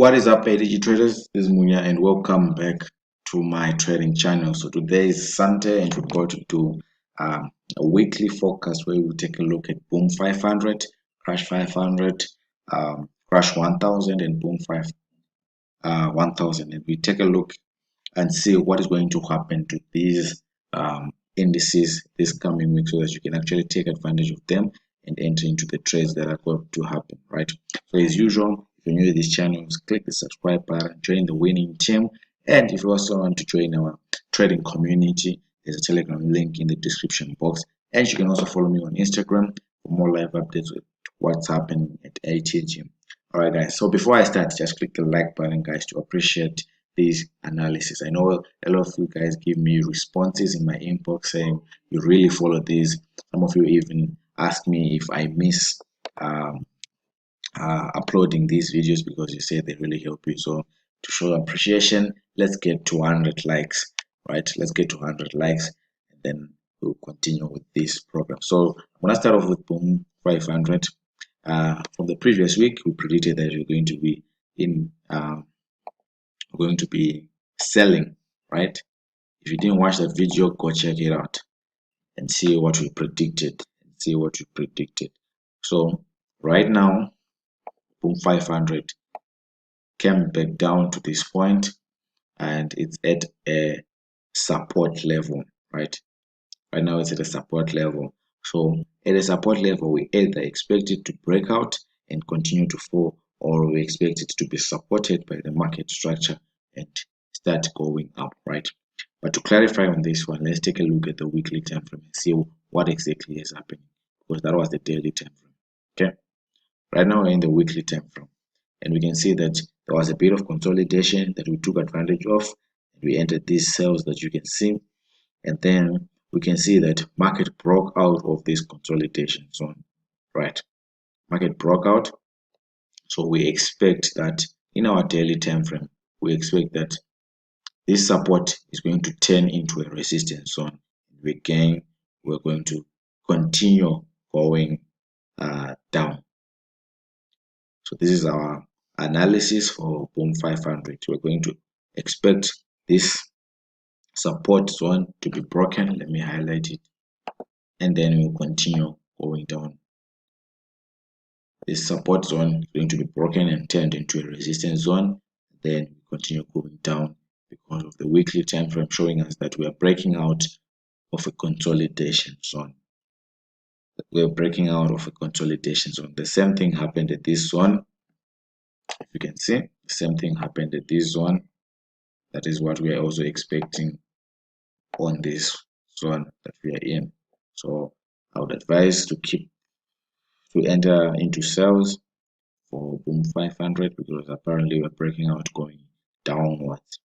What is up, ADG traders? This is Munya, and welcome back to my trading channel. So today is Sunday, and we're going to do a weekly forecast where we take a look at Boom 500, Crash 500, Crash 1000, and Boom 1000. And we take a look and see what is going to happen to these indices this coming week, so that you can actually take advantage of them and enter into the trades that are going to happen, right? So as usual, if you're new to this channel, click the subscribe button, join the winning team, and if you also want to join our trading community, there's a Telegram link in the description box, and you can also follow me on Instagram for more live updates with what's happening at ATG. All right, guys. So before I start, just click the like button, guys, to appreciate this analysis. I know a lot of you guys give me responses in my inbox saying you really follow this. Some of you even ask me if I miss uploading these videos because you say they really help you. So to show appreciation, let's get to 100 likes, right? Let's get to 100 likes, and then we'll continue with this program. So I'm gonna start off with Boom 500. From the previous week, we predicted that we're going to be selling, right? If you didn't watch that video, go check it out and see what we predicted. So right now, Boom 500 came back down to this point, and it's at a support level, right? Right now it's at a support level. So at a support level, we either expect it to break out and continue to fall, or we expect it to be supported by the market structure and start going up, right? But to clarify on this one, let's take a look at the weekly time frame and see what exactly is happening, because that was the daily time frame. Okay, right now we're in the weekly time frame, and we can see that there was a bit of consolidation that we took advantage of, and we entered these sales that you can see, and then we can see that market broke out of this consolidation zone, right? Market broke out. So we expect that in our daily time frame, we expect that this support is going to turn into a resistance zone. Again, we're going to continue going down. So this is our analysis for Boom 500. We're going to expect this support zone to be broken. Let me highlight it, and then we'll continue going down. This support zone is going to be broken and turned into a resistance zone. Then we continue going down because of the weekly time frame showing us that we are breaking out of a consolidation zone. We're breaking out of a consolidation zone. The same thing happened at this zone. If you can see, the same thing happened at this zone. That is what we are also expecting on this zone that we are in. So I would advise to enter into sales for Boom 500, because apparently we're breaking out going downwards.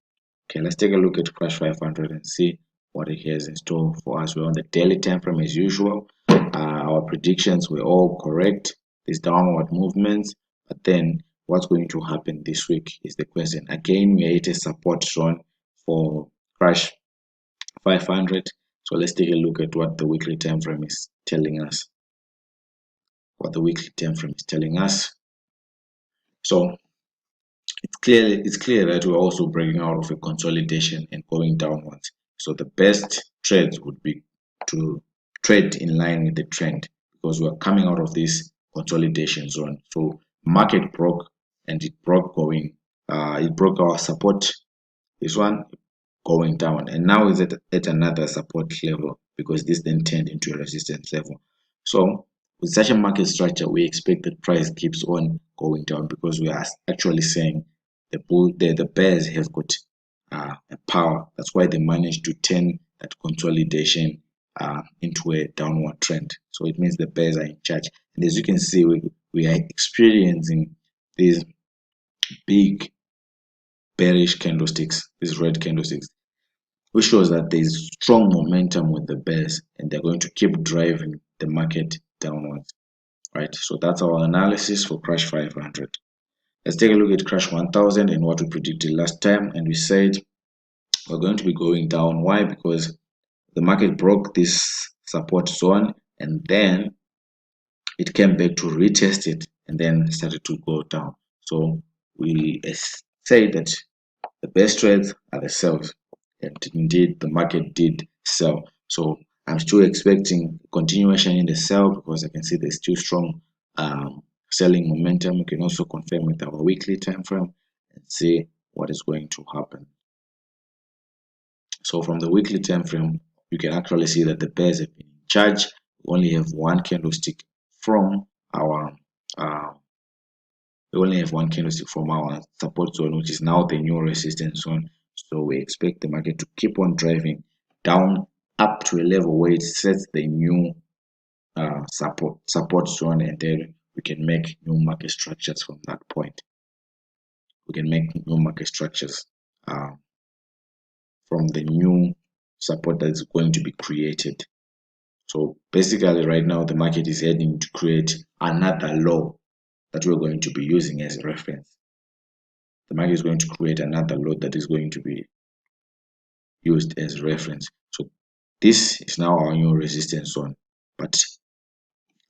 Okay, let's take a look at Crash 500 and see what it has in store for us. We're on the daily time frame as usual. Our predictions were all correct, these downward movements, but then what's going to happen this week is the question. Again, we are at a support zone for Crash 500. So let's take a look at what the weekly time frame is telling us. So it's clear that we're also breaking out of a consolidation and going downwards. So the best trades would be to trade in line with the trend, because we're coming out of this consolidation zone. So market broke, and it broke our support, this one going down, and now is at another support level, because this then turned into a resistance level. So with such a market structure, we expect the price keeps on going down, because we are actually saying the bears have got a power. That's why they managed to turn that consolidation into a downward trend. So it means the bears are in charge, and as you can see, we are experiencing these big bearish candlesticks, these red candlesticks, which shows that there is strong momentum with the bears, and they're going to keep driving the market downwards, right? So that's our analysis for Crash 500. Let's take a look at Crash 1000 and what we predicted last time, and we said we're going to be going down. Why? Because the market broke this support zone, and then it came back to retest it, and then started to go down. So we say that the best trades are the sells, and indeed the market did sell. So I'm still expecting continuation in the sell because I can see there's still strong selling momentum. We can also confirm with our weekly time frame and see what is going to happen. So from the weekly time frame, you can actually see that the bears have been in charge. We only have one candlestick from our support zone, which is now the new resistance zone. So we expect the market to keep on driving down up to a level where it sets the new support zone, and then we can make new market structures from that point. We can make new market structures from the new support that is going to be created. So basically right now the market is heading to create another low that we're going to be using as a reference. The market is going to create another low that is going to be used as reference. So this is now our new resistance zone, but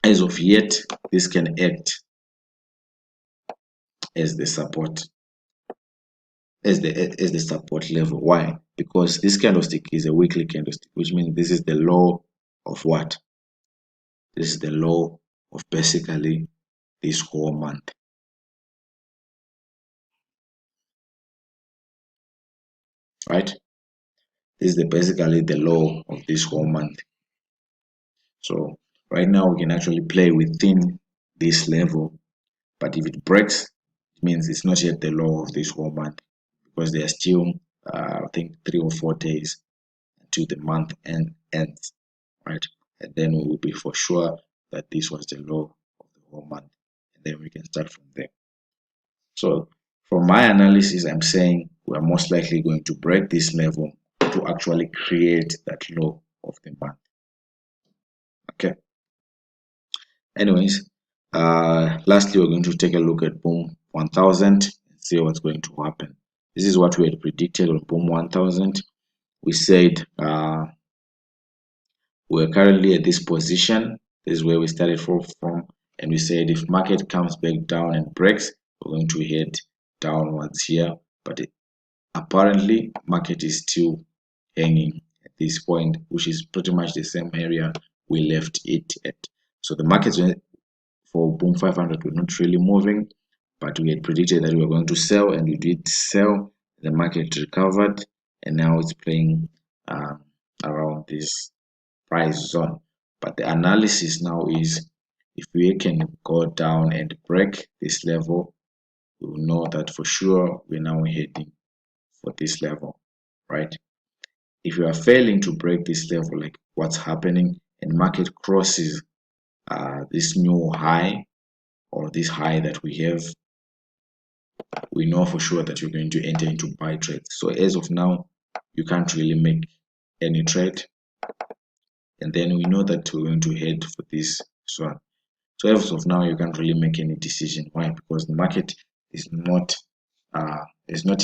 as of yet this can act as the support support level. Why? Because this candlestick is a weekly candlestick, which means this is the low of what? This is the low of basically this whole month. Right? This is basically the low of this whole month. So right now we can actually play within this level, but if it breaks, it means it's not yet the low of this whole month, because there are still I think 3 or 4 days until the month ends, right? And then we will be for sure that this was the low of the whole month, and then we can start from there. So from my analysis, I'm saying we are most likely going to break this level to actually create that low of the month. Okay. Anyways, lastly, we're going to take a look at Boom 1000 and see what's going to happen. This is what we had predicted on Boom 1000. We said we're currently at this position. This is where we started from, and we said if market comes back down and breaks, we're going to head downwards here. But apparently, market is still hanging at this point, which is pretty much the same area we left it at. So the market for Boom 500 were not really moving, but we had predicted that we were going to sell, and we did sell. The market recovered, and now it's playing around this price zone. But the analysis now is if we can go down and break this level, we will know that for sure we're now heading for this level, right? If you are failing to break this level, like what's happening, and market crosses this new high or this high that we have, we know for sure that you're going to enter into buy trades. So as of now, you can't really make any trade, and then we know that we're going to head for this one. So as of now, you can't really make any decision. Why? Because the market is not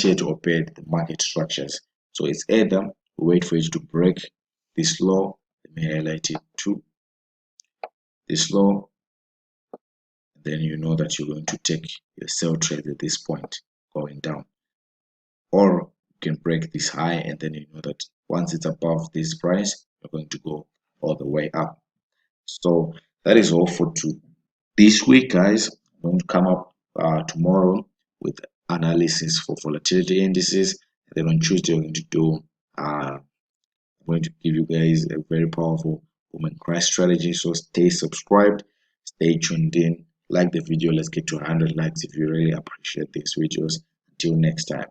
yet to obey the market structures. So it's either we wait for it to break this low. Let me highlight it too. This low, then you know that you're going to take your sell trade at this point going down, or you can break this high, and then you know that once it's above this price, you're going to go all the way up. So that is all for this week, guys. I'm going to come up tomorrow with analysis for volatility indices, and then on Tuesday I'm going to do I'm going to give you guys a very powerful woman cry strategy. So stay subscribed, stay tuned in, like the video. Let's get to 100 likes if you really appreciate these videos. Until next time.